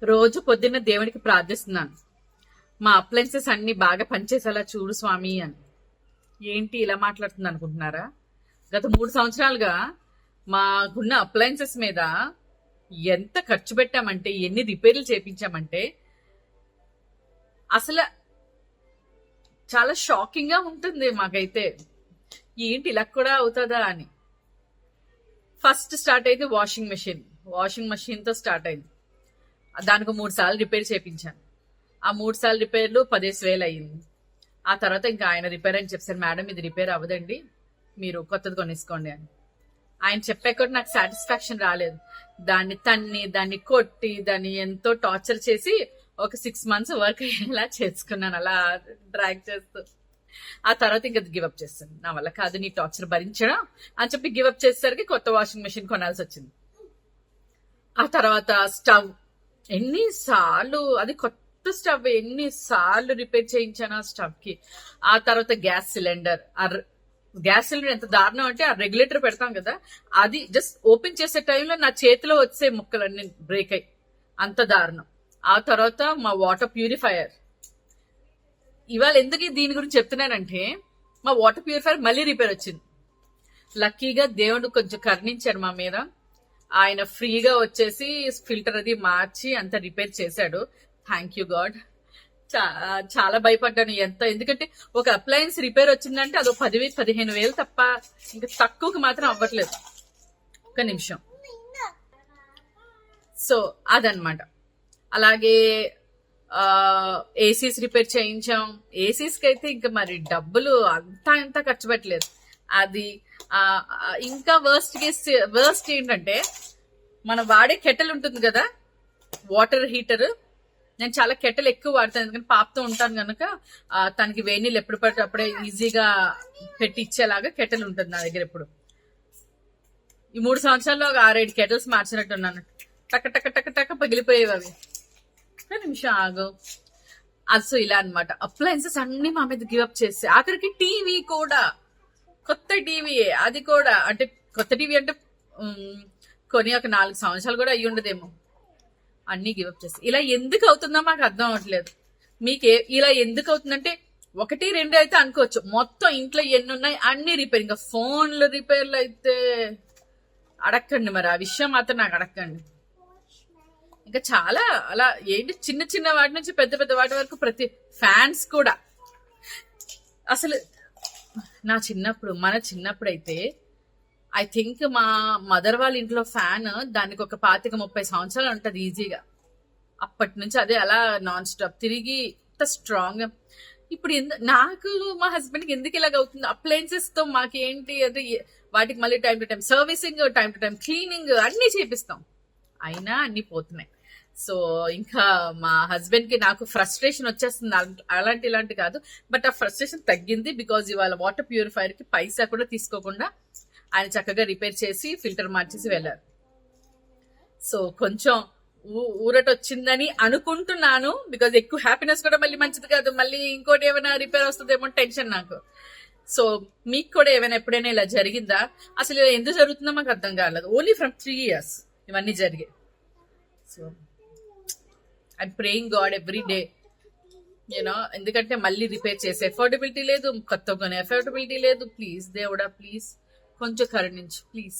రోజు పొద్దున్న దేవునికి ప్రార్థిస్తున్నాను, మా అప్లయన్సెస్ అన్ని బాగా పనిచేసేలా చూడు స్వామి అని. ఏంటి ఇలా మాట్లాడుతుంది అనుకుంటున్నారా? గత 3 సంవత్సరాలుగా మాకున్న అప్లయన్సెస్ మీద ఎంత ఖర్చు పెట్టామంటే, ఎన్ని రిపేర్లు చేపించామంటే అసలు చాలా షాకింగ్ గా ఉంటుంది మాకైతే. ఏంటి ఇలా కూడా అవుతుందా అని. ఫస్ట్ స్టార్ట్ అయింది వాషింగ్ మెషిన్ తో స్టార్ట్ అయింది. దానికి 3 సార్లు రిపేర్ చేయించాను. ఆ 3 సార్లు రిపేర్లు 15,000 అయ్యింది. ఆ తర్వాత ఇంకా ఆయన రిపేర్ అని చెప్పారు, మేడం ఇది రిపేర్ అవ్వదండి, మీరు కొత్తది కొనేసుకోండి అని. ఆయన చెప్పాక కూడా నాకు సాటిస్ఫాక్షన్ రాలేదు. దాన్ని తన్ని, దాన్ని కొట్టి, దాన్ని ఎంతో టార్చర్ చేసి ఒక 6 months వర్క్ అయ్యేలా చేసుకున్నాను, అలా డ్రాగ్ చేస్తూ. ఆ తర్వాత ఇంకా గివప్ చేస్తాను, నా వల్ల కాదు నీ టార్చర్ భరించడం అని చెప్పి గివప్ చేసేసరికి కొత్త వాషింగ్ మెషిన్ కొనాల్సి వచ్చింది. ఆ తర్వాత స్టవ్ ఎన్నిసార్లు, అది కొత్త స్టవ్, ఎన్నిసార్లు రిపేర్ చేయించాను ఆ స్టవ్ కి. ఆ తర్వాత గ్యాస్ సిలిండర్ ఎంత దారుణం అంటే, ఆ రెగ్యులేటర్ పెడతాం కదా, అది జస్ట్ ఓపెన్ చేసే టైంలో నా చేతిలో వచ్చే ముక్కలన్నీ బ్రేక్ అయ్యి, అంత దారుణం. ఆ తర్వాత మా వాటర్ ప్యూరిఫైయర్. ఇవాళ ఎందుకు దీని గురించి చెప్తున్నానంటే, మా వాటర్ ప్యూరిఫైయర్ మళ్ళీ రిపేర్ వచ్చింది. లక్కీగా దేవుడు కొంచెం కరుణించాడు మా మీద. ఆయన ఫ్రీగా వచ్చేసి ఫిల్టర్ అది మార్చి అంత రిపేర్ చేశాడు. Thank you God. చాలా భయపడ్డాను ఎందుకంటే ఒక అప్లయన్స్ రిపేర్ వచ్చిందంటే అదో 10,000-15,000 తప్ప ఇంకా తక్కువకి మాత్రం అవ్వట్లేదు. ఒక్క నిమిషం. సో అదనమాట. అలాగే ఏసీస్ రిపేర్ చేయించాం. ఏసీస్ కి అయితే ఇంకా మరి డబ్బులు అంతా ఖర్చు పెట్టలేదు. అది ఇంకా వర్స్ట్ ఏంటంటే, మనం వాడే కెటల్ ఉంటుంది కదా, వాటర్ హీటర్. నేను చాలా కెటల్ ఎక్కువ వాడతాను, ఎందుకంటే పాపతో ఉంటాను కనుక తనకి వేడి నీళ్ళు ఎప్పుడు పడితే అప్పుడే ఈజీగా పెట్టి ఇచ్చేలాగా కెటల్ ఉంటుంది నా దగ్గర ఎప్పుడు. ఈ 3 సంవత్సరాల్లో ఒక 6-7 కెటల్స్ మార్చినట్టున్నాను. టక్క టక్క టక్క టక్క పగిలిపోయేవి అవి. ఒక్క నిమిషం ఆగు. అసలు ఇలా అనమాట. అప్లయన్సెస్ అన్ని మా మీద గివప్ చేస్తే, ఆఖరికి టీవీ కూడా, కొత్త టీవీయే, అది కూడా అంటే కొత్త టీవీ అంటే కొని ఒక 4 సంవత్సరాలు కూడా అయ్యి ఉండదేమో, అన్ని గివప్ చేసి. ఇలా ఎందుకు అవుతుందో మాకు అర్థం అవ్వట్లేదు. ఇలా ఎందుకు అవుతుందంటే, 1-2 అయితే అనుకోవచ్చు, మొత్తం ఇంట్లో ఎన్ని ఉన్నాయి అన్ని రిపేర్. ఇంకా ఫోన్లు రిపేర్లు అయితే అడక్కండి, మరి ఆ విషయం మాత్రం నాకు అడక్కండి. ఇంకా చాలా అలా ఏంటి, చిన్న చిన్న వాటి నుంచి పెద్ద పెద్ద వాటి వరకు, ప్రతి ఫ్యాన్స్ కూడా. అసలు మన చిన్నప్పుడు అయితే ఐ థింక్ మా మదర్ వాళ్ళ ఇంట్లో ఫ్యాన్ దానికి ఒక 25-30 సంవత్సరాలు ఉంటది ఈజీగా. అప్పటి నుంచి అదే అలా నాన్ స్టాప్ తిరిగి ఇంత స్ట్రాంగ్. ఇప్పుడు నాకు మా హస్బెండ్ కి ఎందుకు ఇలాగ అవుతుంది? అప్లయన్సెస్ తో మాకేంటి అంటే, వాటికి మళ్ళీ time to time servicing, time to time cleaning అన్ని చేపిస్తాం, అయినా అన్ని పోతున్నాయి. సో ఇంకా మా హస్బెండ్ కి నాకు ఫ్రస్ట్రేషన్ వచ్చేస్తుంది. ఇలాంటి కాదు, బట్ ఆ ఫ్రస్ట్రేషన్ తగ్గింది. బికాజ్ ఇవాళ వాటర్ ప్యూరిఫైయర్ కి పైసా కూడా తీసుకోకుండా ఆయన చక్కగా రిపేర్ చేసి ఫిల్టర్ మార్చేసి వెళ్ళారు. సో కొంచెం ఊరట వచ్చిందని అనుకుంటున్నాను. బికాజ్ ఎక్కువ హ్యాపీనెస్ కూడా మళ్ళీ మంచిది కాదు, మళ్ళీ ఇంకోటి ఏమైనా రిపేర్ వస్తుందేమో టెన్షన్ నాకు. సో మీకు కూడా ఏమైనా ఎప్పుడైనా ఇలా జరిగిందా? అసలు ఇలా ఎందుకు జరుగుతుందో మాకు అర్థం కాలేదు. ఓన్లీ ఫ్రమ్ 3 years ఇవన్నీ జరిగాయి. So I praying God every day, ఎందుకంటే మళ్ళీ రిపేర్ చేసే ఎఫోర్డబిలిటీ లేదు, కొత్త కొనే ఎఫోర్డబిలిటీ లేదు. ప్లీజ్ దేవుడా, ప్లీజ్ కొంచెం కరుణించు ప్లీజ్.